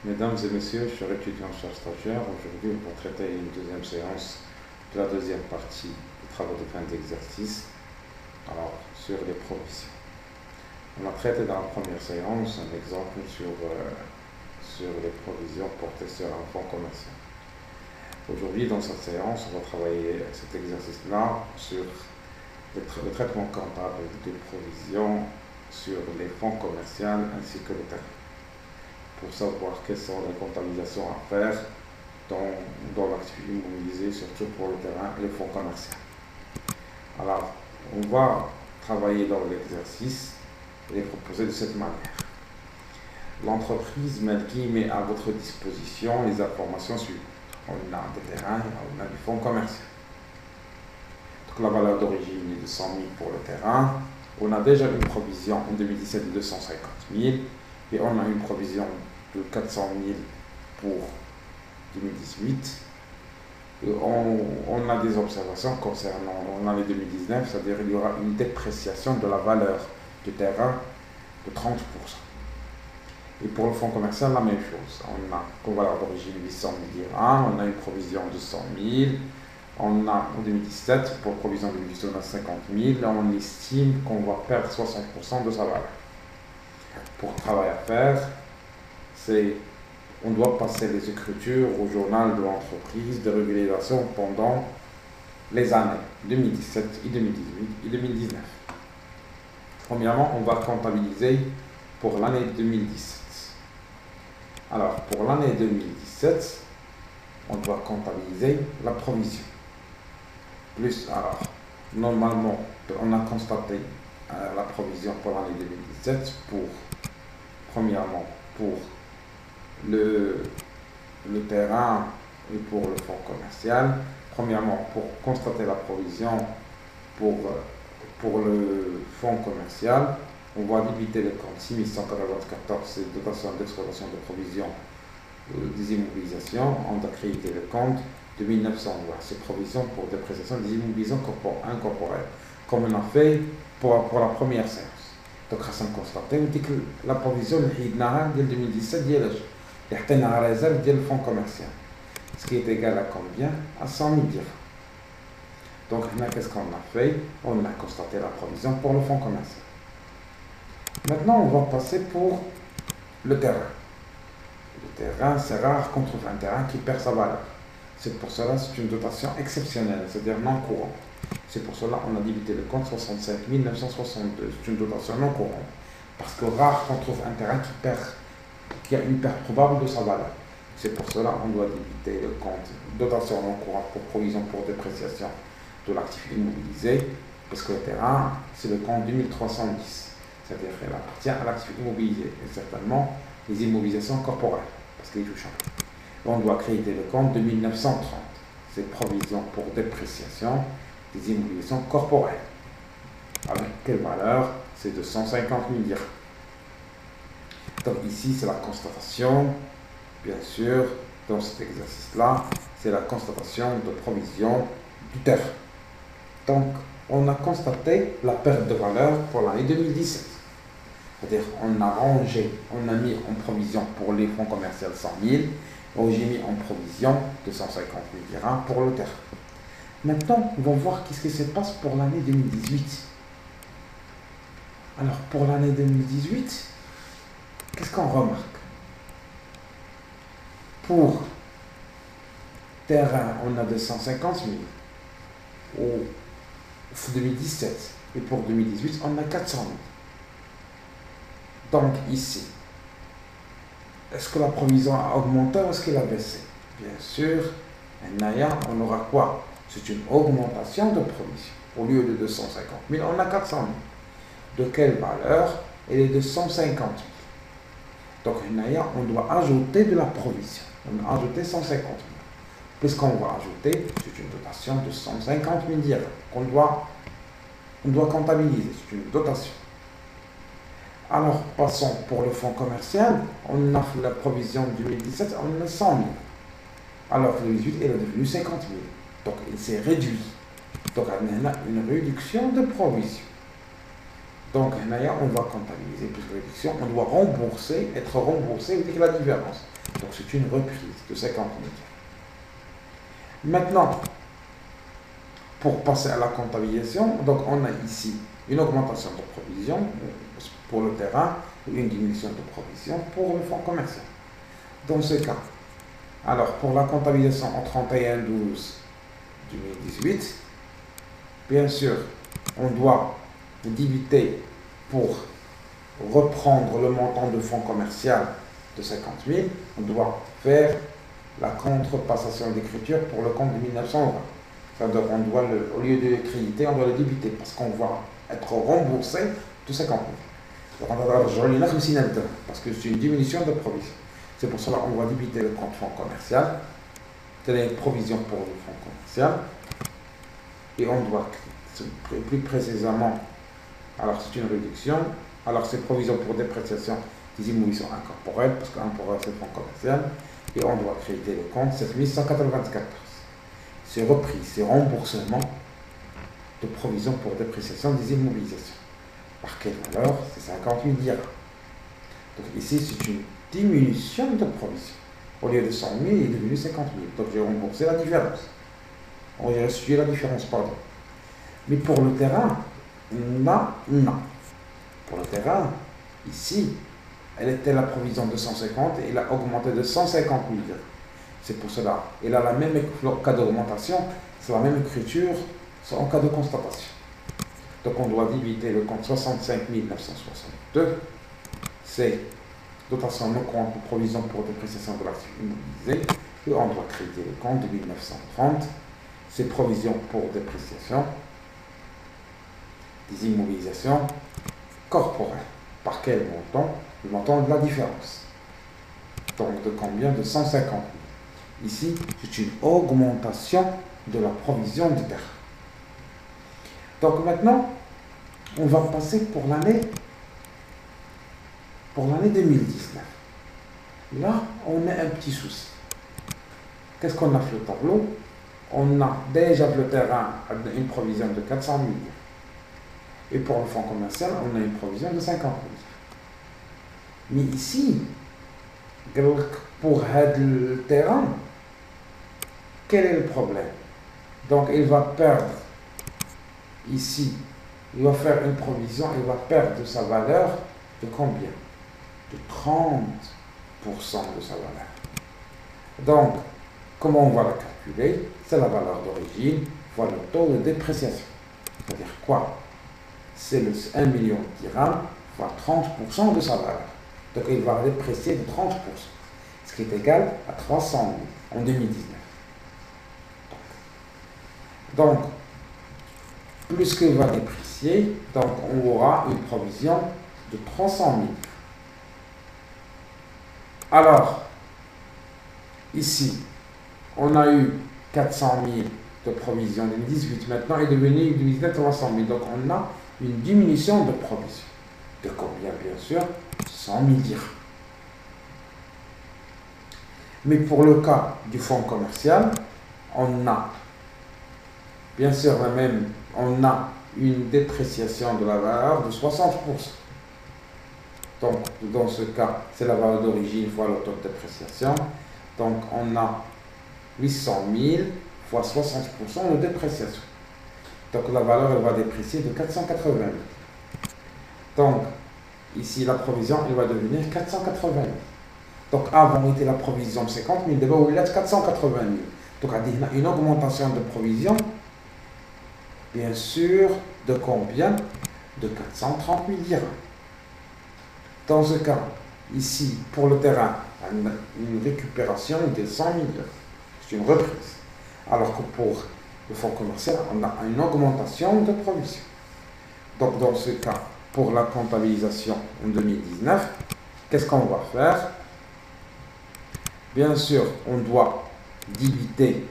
Mesdames et messieurs, chers étudiants, chers stagiaires, aujourd'hui on va traiter une deuxième séance de la deuxième partie des travaux de fin d'exercice, alors sur les provisions. On a traité dans la première séance un exemple sur les provisions portées sur un fonds commercial. Aujourd'hui, dans cette séance, on va travailler cet exercice-là sur le traitement comptable des provisions sur les fonds commerciaux ainsi que le terrain, pour savoir quelles sont les comptabilisations à faire dans l'activité immobilisée, surtout pour le terrain et le fonds commercial. Alors, on va travailler dans l'exercice et proposer de cette manière. L'entreprise Melki met à votre disposition les informations suivantes. On a des terrains, on a du fonds commercial. Donc la valeur d'origine est de 100 000 pour le terrain. On a déjà une provision en 2017 de 250 000 et on a une provision de 400 000 pour 2018. Et on a des observations concernant l'année 2019, c'est-à-dire qu'il y aura une dépréciation de la valeur du terrain de 30%. Et pour le fonds commercial, la même chose. On a comme valeur d'origine 800 000 dirhams, on a une provision de 100 000. On a en 2017, pour provision de 2018, on a 50 000. Là, on estime qu'on va perdre 60% de sa valeur. Pour le travail à faire, on doit passer les écritures au journal de l'entreprise de régularisation pendant les années 2017 et 2018 et 2019. Premièrement, on va comptabiliser pour l'année 2017. Alors, pour l'année 2017, on doit comptabiliser la provision. Plus, alors, normalement, on a constaté la provision pour l'année 2017 premièrement, pour le terrain et pour le fonds commercial. Premièrement, pour constater la provision pour le fonds commercial, on va débiter le compte 6194, c'est dotation d'exploitation de provision des immobilisations. On doit créditer le compte de 1900, c'est provision pour dépréciation des immobilisations incorporelles, comme on a fait pour la première séance. Donc, on a constaté que la provision de 2017 est la réserve du fonds commercial, ce qui est égal à combien? À 100 000 dirhams. Donc, qu'est-ce qu'on a fait? On a constaté la provision pour le fonds commercial. Maintenant, on va passer pour le terrain. Le terrain, c'est rare qu'on trouve un terrain qui perd sa valeur. C'est pour cela que c'est une dotation exceptionnelle, c'est-à-dire non courante. C'est pour cela qu'on a débité le compte 65 962. C'est une dotation non courante. Parce que rare qu'on trouve un terrain qui a une perte probable de sa valeur. C'est pour cela qu'on doit débiter le compte dotation non courante pour provision pour dépréciation de l'actif immobilisé. Parce que le terrain, c'est le compte 2310. C'est-à-dire qu'elle appartient à l'actif immobilisé. Et certainement les immobilisations corporelles. Parce qu'il touche un peu. On doit créditer le compte de 1930. C'est provision pour dépréciation des immobilisations corporelles. Avec quelle valeur? C'est de 150 000 dirhams. Donc ici, c'est la constatation, bien sûr, dans cet exercice-là, c'est la constatation de provision du terrain. Donc, on a constaté la perte de valeur pour l'année 2017. C'est-à-dire, on a mis en provision pour les fonds commerciaux 100 000, et j'ai mis en provision 250 000 dirhams pour le terrain. Maintenant, on va voir qu'est-ce qui se passe pour l'année 2018. Alors, pour l'année 2018, qu'est-ce qu'on remarque? Pour terrain, on a 250 000 au 2017 et pour 2018, on a 400 000. Donc ici, est-ce que la provision a augmenté ou est-ce qu'elle a baissé? Bien sûr, on aura quoi? C'est une augmentation de provision. Au lieu de 250 000, on a 400 000. De quelle valeur? Elle est de 150 000. Donc, on doit ajouter de la provision. On a ajouté 150 000. Puisqu'on va ajouter, c'est une dotation de 150 000 dirhams qu'on doit comptabiliser. C'est une dotation. Alors, passons pour le fonds commercial. On a fait la provision du 2017, on a 100 000. Alors, le 2018, elle est devenue 50 000. Donc, il s'est réduit. Donc, on a une réduction de provision. Donc, là, on va comptabiliser plus de réduction. On doit être remboursé avec la différence. Donc, c'est une reprise de 50 000. Maintenant, pour passer à la comptabilisation, donc on a ici une augmentation de provision pour le terrain et une diminution de provision pour le fonds commercial. Dans ce cas, alors pour la comptabilisation en 31/12/2018, bien sûr, on doit débiter pour reprendre le montant de fonds commercial de 50 000, on doit faire la contrepassation d'écriture pour le compte de 1920. C'est-à-dire on doit au lieu de le créditer, on doit le débiter parce qu'on va être remboursé de 50 000. Donc on va parce que c'est une diminution de provision. C'est pour cela qu'on va débiter le compte fonds commercial, telle est une provision pour le fonds commercial, et on doit, plus précisément, alors c'est une réduction, alors c'est provision pour dépréciation des immobilisations incorporelles, parce qu'incorporel c'est le fonds commercial, et on doit créditer le compte 7194. C'est repris, c'est remboursement de provision pour dépréciation des immobilisations. Par quelle valeur? C'est 50 000 dirhams. Donc ici, c'est une diminution de provision. Au lieu de 100 000, il est devenu 50 000. Donc j'ai remboursé la différence. On a reçu la différence, pardon. Mais pour le terrain, non. Pour le terrain, ici, elle était la provision de 150 et elle a augmenté de 150 000 dirhams. C'est pour cela. Elle a la même cas d'augmentation, c'est la même écriture, c'est en cas de constatation. Donc on doit débiter le compte 65 962, c'est dotation non compte de provision pour dépréciation de l'actif immobilisé, et on doit créditer le compte de 1930, c'est provision pour dépréciation des immobilisations corporelles. Par quel montant? Le montant de la différence. Donc de combien? De 150 000. Ici, c'est une augmentation de la provision du terrain. Donc maintenant, on va passer pour l'année 2019. Là, on a un petit souci. Qu'est-ce qu'on a fait au tableau? On a déjà le terrain une provision de 400 000. Et pour le fonds commercial, on a une provision de 50 000. Mais ici, pour le terrain, quel est le problème? Donc il va perdre ici, il va faire une provision, il va perdre sa valeur de combien? De 30% de sa valeur. Donc, comment on va la calculer? C'est la valeur d'origine fois le taux de dépréciation. C'est-à-dire quoi? C'est le 1 million de dirhams fois 30% de sa valeur. Donc il va déprécier de 30%, ce qui est égal à 300 000 en 2019. Donc, plus qu'il va déprécier, donc on aura une provision de 300 000. Alors, ici, on a eu 400 000 de provision en 2018, maintenant il est devenu 2019 300 000. Donc on a une diminution de provision. De combien, bien sûr? 100 000 dirhams. Mais pour le cas du fonds commercial, on a, bien sûr, on a une dépréciation de la valeur de 60%. Donc, dans ce cas, c'est la valeur d'origine fois le taux de dépréciation. Donc, on a 800 000 fois 60% de dépréciation. Donc, la valeur, elle va déprécier de 480 000. Donc, ici, la provision, elle va devenir 480 000. Donc, avant, était la provision de 50 000, d'abord, il y a 480 000. Donc, on a une augmentation de provision, bien sûr, de combien? De 430 000 dirhams. Dans ce cas, ici, pour le terrain, on a une récupération de 100 000 dirhams. C'est une reprise. Alors que pour le fonds commercial, on a une augmentation de provision. Donc, dans ce cas, pour la comptabilisation en 2019, qu'est-ce qu'on va faire? Bien sûr, on doit débiter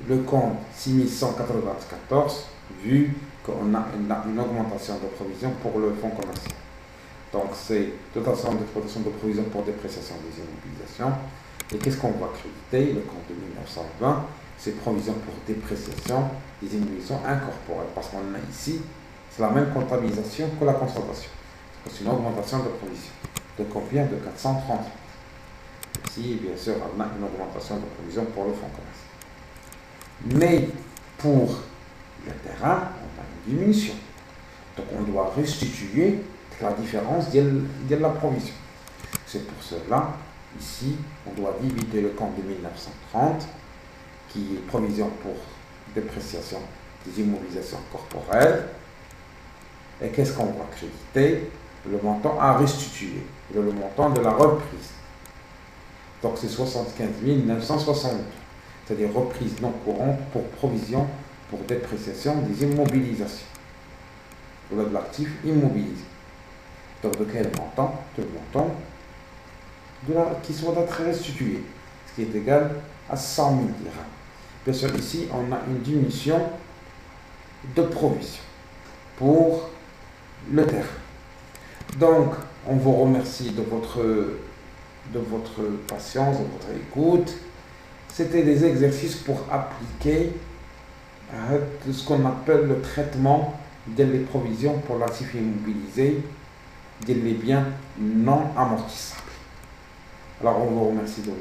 le compte 6194 vu qu'on a une augmentation de provision pour le fonds commercial. Donc, c'est dotation d'exploitation de provision pour dépréciation des immobilisations. Et qu'est-ce qu'on va créditer? Le compte de 1920, c'est provision pour dépréciation des immobilisations incorporelles. Parce qu'on a ici C'est la même comptabilisation que la constatation. C'est une augmentation de provision. De combien? De 430 000. Ici, bien sûr, on a une augmentation de provision pour le fonds commercial. Mais pour le terrain, on a une diminution. Donc on doit restituer la différence de la provision. C'est pour cela, ici, on doit diviser le compte de 1930, qui est provision pour dépréciation des immobilisations corporelles. Et qu'est-ce qu'on va créditer? Le montant à restituer, le montant de la reprise. Donc c'est 75 960, c'est-à-dire reprise non courante pour provision pour dépréciation des immobilisations, ou de l'actif immobilisé. Donc de quel montant? De montant qui soit d'être restitué, ce qui est égal à 100 000 dirhams. Bien sûr, ici, on a une diminution de provision pour le terrain. Donc, on vous remercie de votre patience, de votre écoute. C'était des exercices pour appliquer ce qu'on appelle le traitement des provisions pour l'actif immobilisé, des biens non amortissables. Alors, on vous remercie de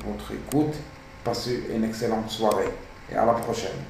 votre écoute. Passez une excellente soirée et à la prochaine.